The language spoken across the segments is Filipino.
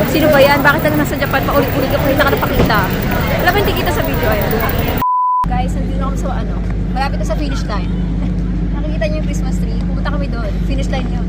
Sino ba yan? Bakit na nasa Japan paulit-ulit ka pa rin nakapakita? Wala ba hindi kita sa video? Ayan. Guys, nandito kami sa ano, malapit na sa finish line. Nakikita niyo yung Christmas tree. Pupunta kami doon. Finish line yun.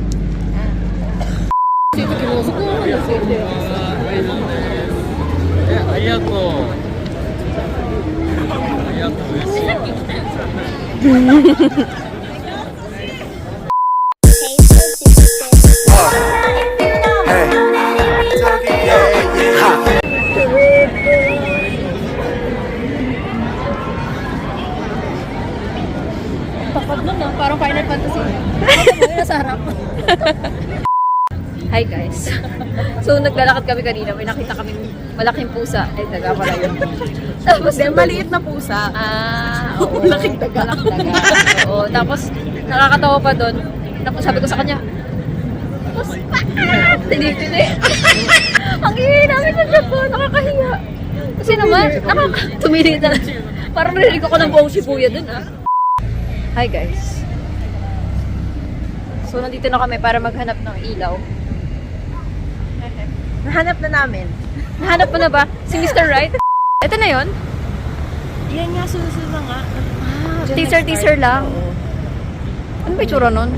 Tapad nun ah, parang Final Fantasy. Nasa harap. Hi guys. So naglalakad kami kanina, may nakita kami malaking pusa. Ay, daga pala yun. Tapos Maliit na pusa. oo. Malaking daga. Oo, tapos nakakatawa pa doon. Tapos sabi ko sa kanya, puspa! Tinig-tinig. Ang hihi namin sa Japan, nakakahiya. Kasi naman, tumili na. Parang narinig ako ng buong Shibuya dun ah. Hi guys. So nandito na kami para maghanap ng ilaw. Nahanap na namin. Nahanap mo na ba? Si Mr. Right? Ito na yon. Yan nga, susunod na nga. Teaser lang. Ano ba yung tsura nun?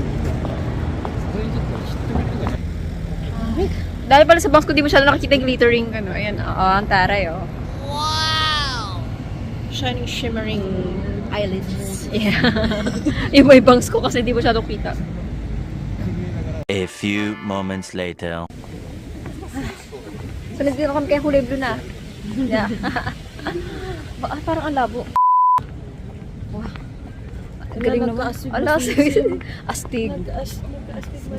Dahil pala sa bangs ko, di masyado nakikita yung glittering. Ano, ayan, ang taray, oh. Wow! Shining, shimmering eyelids. Yeah. Yung may bangs ko kasi di masyado kita. A few moments later. So, nandito na kami kay Kulay Blue na. Yeah. Parang ang labo. Wow. Ang galing naman. Ala, astig.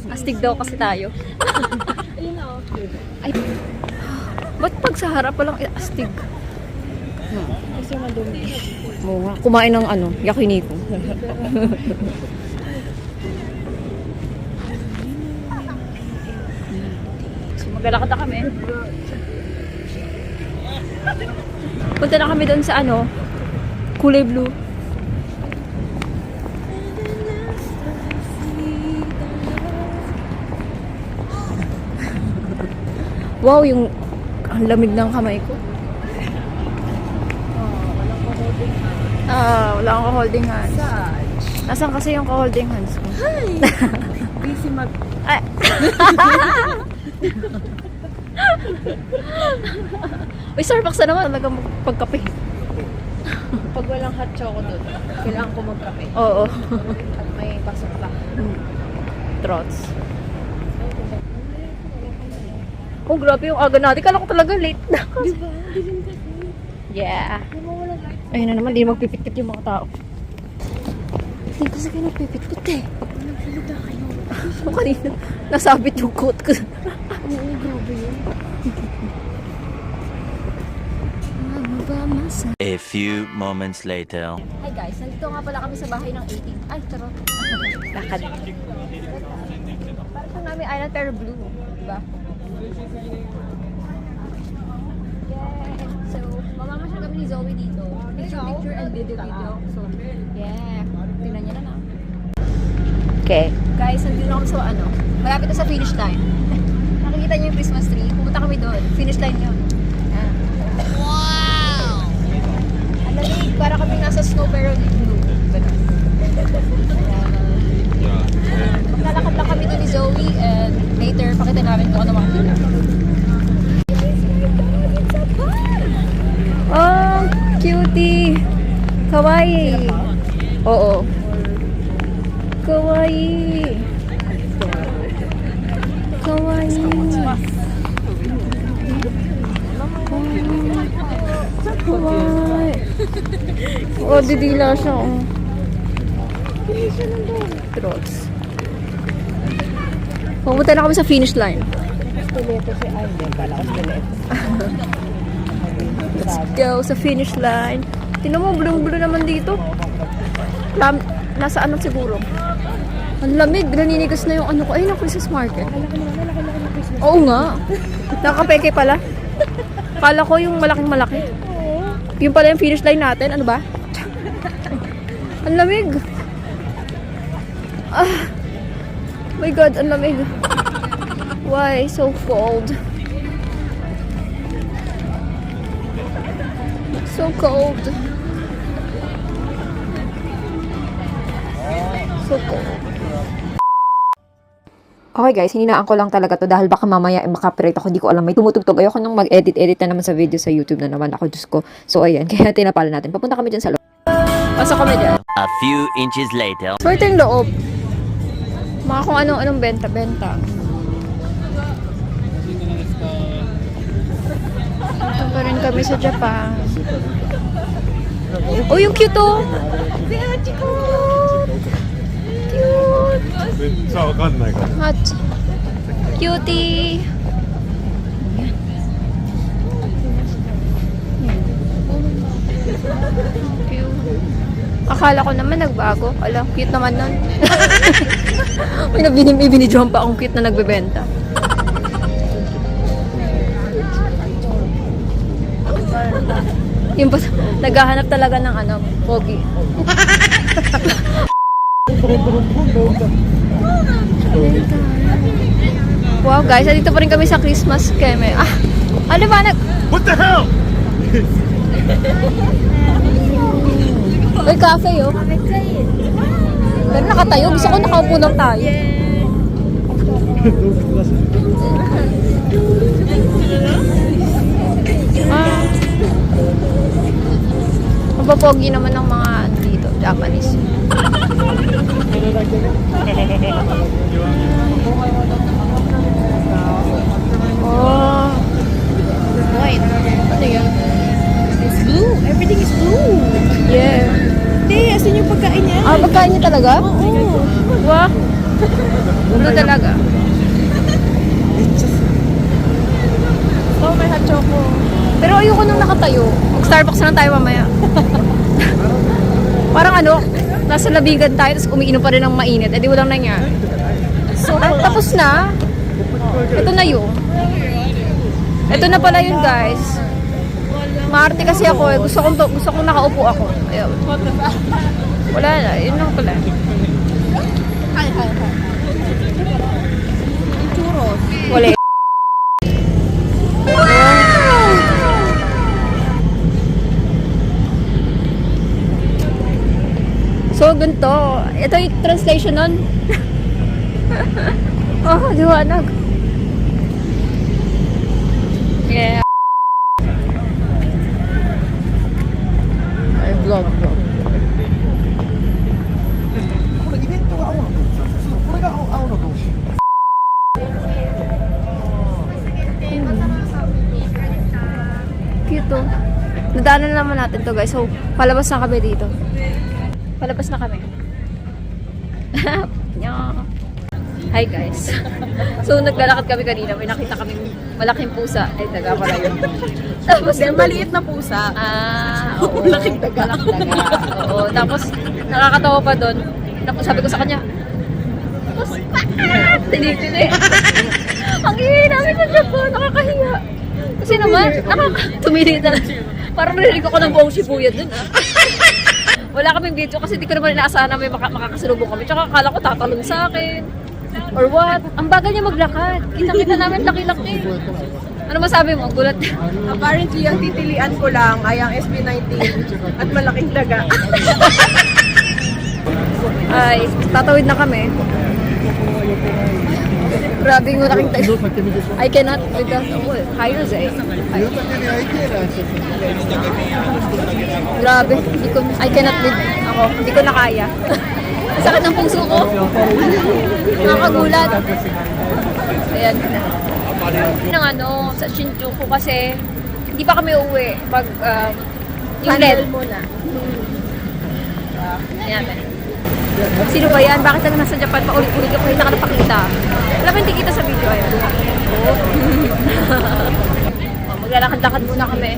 Astig daw kasi tayo. Ay. Ba't pag sa harap palang astig? Kasi madumi. Oo nga. Kumain ng ano, yakiniku. So, maglalakad na kami. Punta na kami doon sa ano, Kulay Blue. Wow, yung ang lamig ng kamay ko. Wala akong holding hands. Nasaan kasi yung holding hands ko? Hi! Busy mag... Ay. Uy, Starbucks na naman. Talagang pagkape. Pag walang hot choco doon, kailangan ko magkape. Oo. At may pasok pa. Trots. Oh, grabe yung aga natin. Kala ko talaga late na. Diba? Dilim ka. Yeah. Diba walang light? Ayun na naman, di magpipit-pit yung mga tao. Hindi kasi kayo nagpipit-pit eh. Nagsalita kayo. So, kanina, nasabit yung coat ko. Oo, grabe yun. A few moments later. Hi guys, nandito nga pala kami sa bahay ng 18. Ay, taro. Lakad. Parang siyang namin island pero blue. Diba? Yeah. So, mamamasyal kami ni Zoe dito. Picture and video. So, yeah. Tingnan niya na na. Okay. Guys, nandito na kami sa ano. Malapit na sa finish line. Nakikita niyo yung Christmas tree. Pumunta kami doon. Finish line yun. Wow! Ang lamig. Para kami nasa snow pero blue. Ganun. Maglalakad lang kami doon ni Zoe and later pakita namin kung ano makikita. Oh, cutie! Kawaii! Oo. Kawaii! Kawaii! Kawaii! Oh, didila siya. Oh. Trots. Pumunta na kami sa finish line. Stiletto si Arden. Kala ko stiletto. Let's go sa finish line. Tingnan mo, blue-blue naman dito. Nasa ano siguro? Ang lamig. Naninigas na yung ano ko. Ayun ang Christmas market. Oo nga. Nakapeke pala. Kala ko yung malaking-malaki. Yung pala yung finish line natin. Ano ba? Ang lamig. My God, ang lamig. Why so cold? So cold. So cold. Okay guys, hininaan ko lang talaga to dahil baka mamaya makapirate ako, hindi ko alam, may tumutugtog. Ayoko nang mag-edit na naman sa video sa YouTube na naman ako, Diyos ko. So ayan, kaya tinapal natin. Papunta kami dyan sa loob. Pasok kami dyan. A few inches later. So ito yung loob. Mga kung anong benta-benta. Ito pa rin kami sa Japan. Oh, yung cute oh! Cute! Cute! さあわかんないから Hot. Cutie! Cute. Akala ko naman nagbago. Ala, cute naman nun. May binidyohan pa akong cute na nagbebenta. Yung naghahanap talaga ng ano, pogi. Wow guys, dito pa rin kami sa Christmas keme. Ano ba What the hell? May cafe oh. Pero nakatayo, gusto ko nakaupo lang tayo. Mapapogi naman ng mga dito, Japanese. Oh. White. Ano yan? It's blue. Everything is blue. Yeah. Hindi, asan yung pagkain niya? Pagkain niya talaga? Oo. Wow. Ano talaga? Oh, may hot choco. Pero ayoko nung nakatayo. Mag-Starbucks na lang tayo mamaya. Parang ano, nasa labigan tayo, tapos umiinom pa rin ng mainit. Eh di walang nangyari. So, tapos na. Ito na yun. Ito na pala yun, guys. Maarte kasi ako eh. Gusto kong nakaupo ako. Ayun. Wala na. Yun lang pala. Hi. Churros. Wala. So, ganito. Ito yung translation nun. Oh, liwanag. Yeah. Ay, vlog. これイベントが青の洞窟これが青の洞窟 Cute oh. Nadaanan na naman natin to guys. So, palabas na kami dito. Palabas na kami. Hi guys. So, naglalakad kami kanina. May nakita kami malaking pusa. Ay, taga pala yun. Tapos, Maliit na pusa. oo. Malaking daga. Oo. Tapos, nakakatawa pa doon. Tapos, sabi ko sa kanya, puspa! Tinitili. Ang ihi namin sa Japan. Nakakahiya. Kasi naman, tumili talaga. Parang narinig ako ng buong Shibuya dun Wala kaming video kasi di ko naman inaasahan na may makakasalubong kami. Tsaka akala ko tatalon sa akin. Or what? Ang bagal niya maglakad. Kita-kita namin laki-laki. Ano masabi mo? Gulat. Apparently, ang titilian ko lang ay ang SB19 at malaking daga. Ay, tatawid na kami. Grabe yung laking tayo. I cannot with the higher eh. Grabe. I cannot with ako. Hindi ko na kaya. Sakit ng puso ko. Nakakagulat. Ayan. Nang ano, sa Shinjuku kasi hindi pa kami uuwi pag yung LED. muna. Ayan. Sino ba yan? Bakit lang nasa Japan? Paulit-ulit ka pakita ka na pakita. Wala ba hindi kita sa video? Ayan. Maglalakad-lakad muna kami.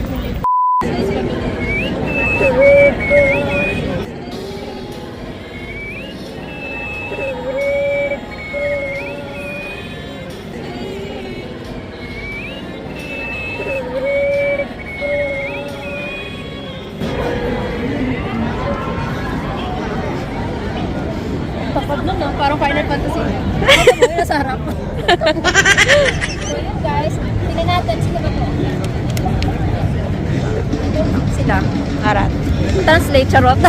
Tapad nun, no? Parang Final Fantasy. Ano nasa harap? So yun guys, tingnan natin sila ba to? Sila sila. Arat. Translate, charot.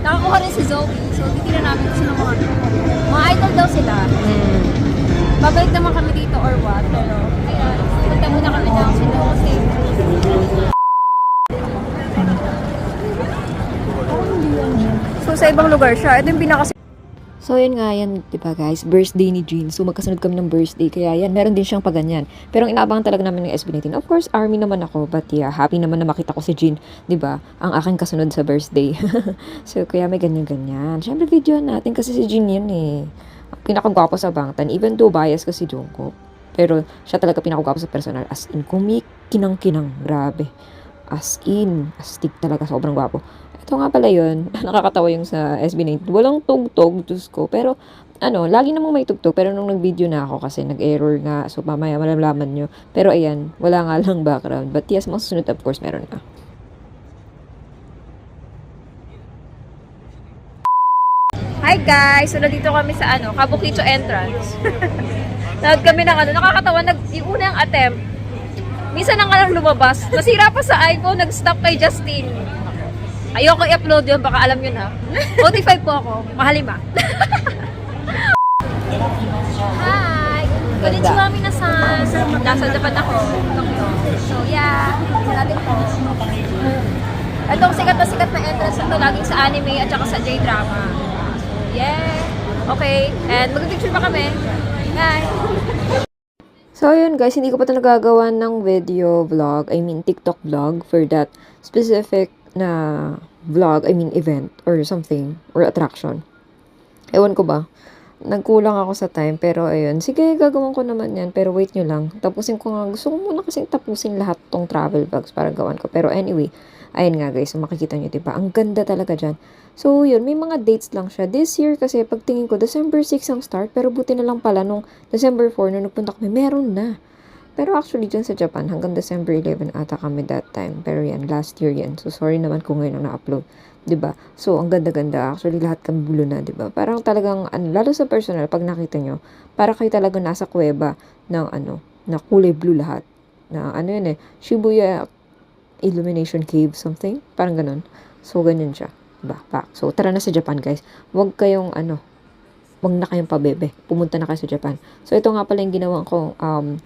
Nakakuha rin si Zoe. So, titignan namin kung sino mga idol daw sila. Babalik naman kami dito or what. Pero, ayan. Punta muna kami ng Cebu kasi. So, sa ibang lugar siya. Ito yung pinaka. So, yun nga yan, diba guys, birthday ni Jean. So, magkasunod kami ng birthday. Kaya yan, meron din siyang paganyan. Pero ang inaabangan talaga namin ng SB19. Of course, army naman ako. But yeah, happy naman na makita ko si Jean. Diba? Ang aking kasunod sa birthday. So, kaya may ganyan-ganyan. Siyempre, video natin kasi si Jean yan eh. Pinakagwapo sa Bangtan. Even though bias kasi Jungkook. Pero, siya talaga pinakagwapo sa personal. As in, kung may kinang-kinang. Grabe. As in, astig talaga. Sobrang gwapo. Ito nga pala yun, nakakatawa yung sa SB19. Walang tugtog, Diyos ko. Pero, lagi namang may tugtog. Pero nung nag-video na ako kasi nag-error nga. So, mamaya malalaman nyo. Pero ayan, wala nga lang background. But yes, masusunod of course, meron na. Hi guys! So, nandito kami sa Kabukicho entrance. Nagad kami ng nakakatawa. Yung unang attempt, minsan na nga lang lumabas. Nasira pa sa iPhone, nag-stop kay Justin. Ayoko i-upload yun, baka alam yun ha. 45 po ako, mahalima. Hi! Konnichiwa minasan. Nasa Japan ako, Tokyo. So yeah, natin po. Itong sikat na entrance na to, laging sa anime at saka sa J-drama. Yeah! Okay, and mag-picture pa kami. Bye! So, yun guys, hindi ko pa ito nagagawa ng video vlog, TikTok vlog for that specific na vlog, event or something, or attraction. Ewan ko ba, nagkulang ako sa time, pero ayun, sige, gagawin ko naman yan, pero wait nyo lang, tapusin ko nga, gusto ko muna kasi tapusin lahat tong travel vlogs para gawan ko, pero anyway, ayun nga guys, so makikita nyo, diba, ang ganda talaga dyan. So, yun, may mga dates lang siya. This year kasi, pagtingin ko, December 6 ang start, pero buti na lang pala, nung December 4, nung nagpunta kami, meron na. Pero actually, dyan sa Japan, hanggang December 11 ata kami that time. Pero yan, last year yan. So, sorry naman kung ngayon ang na-upload. 'Di ba? So, ang ganda-ganda. Actually, lahat kami bulo na, 'di ba? Parang talagang, lalo sa personal, pag nakita nyo, para kayo talaga nasa kuweba ng, na kulay blue lahat. Na, yun eh, Shibuya Illumination Cave, something. Parang ganun. So, ganyan siya. 'Di ba? So, tara na sa Japan, guys. Huwag kayong, wag na kayong pabebe. Pumunta na kayo sa Japan. So, ito nga pala yung ginawa kong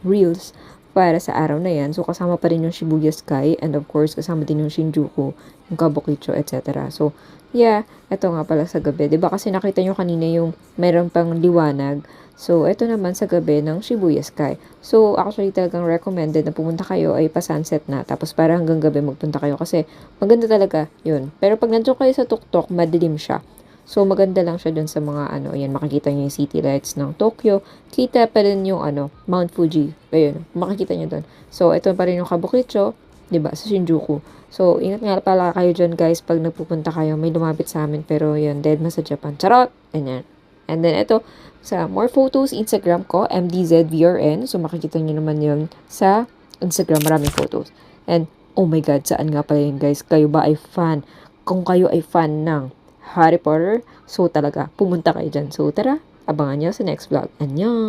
reels para sa araw na yan. So, kasama pa rin yung Shibuya Sky and of course, kasama din yung Shinjuku, yung Kabukicho, etc. So, yeah, ito nga pala sa gabi. Diba kasi nakita nyo kanina yung meron pang liwanag. So, ito naman sa gabi ng Shibuya Sky. So, actually talagang recommended na pumunta kayo ay pa-sunset na. Tapos para hanggang gabi magpunta kayo kasi maganda talaga yun. Pero pag nandiyo kayo sa tuktok, madilim siya. So, maganda lang siya dun sa mga, ayan, makikita nyo yung city lights ng Tokyo. Kita pa rin yung, Mount Fuji. Ayun, makikita nyo dun. So, ito pa rin yung Kabukicho, diba, sa Shinjuku. So, ingat nga pala kayo dyan, guys, pag nagpupunta kayo. May lumapit sa amin, pero yun, dead na sa Japan. Charot! Ganyan. And then, ito, sa more photos, Instagram ko, MDZVRN. So, makikita nyo naman yun sa Instagram. Maraming photos. And, oh my God, saan nga pala yun, guys? Kayo ba ay fan? Kung kayo ay fan ng Harry Potter, so talaga, pumunta kayo dyan. So tara, abangan nyo sa next vlog. Annyeong!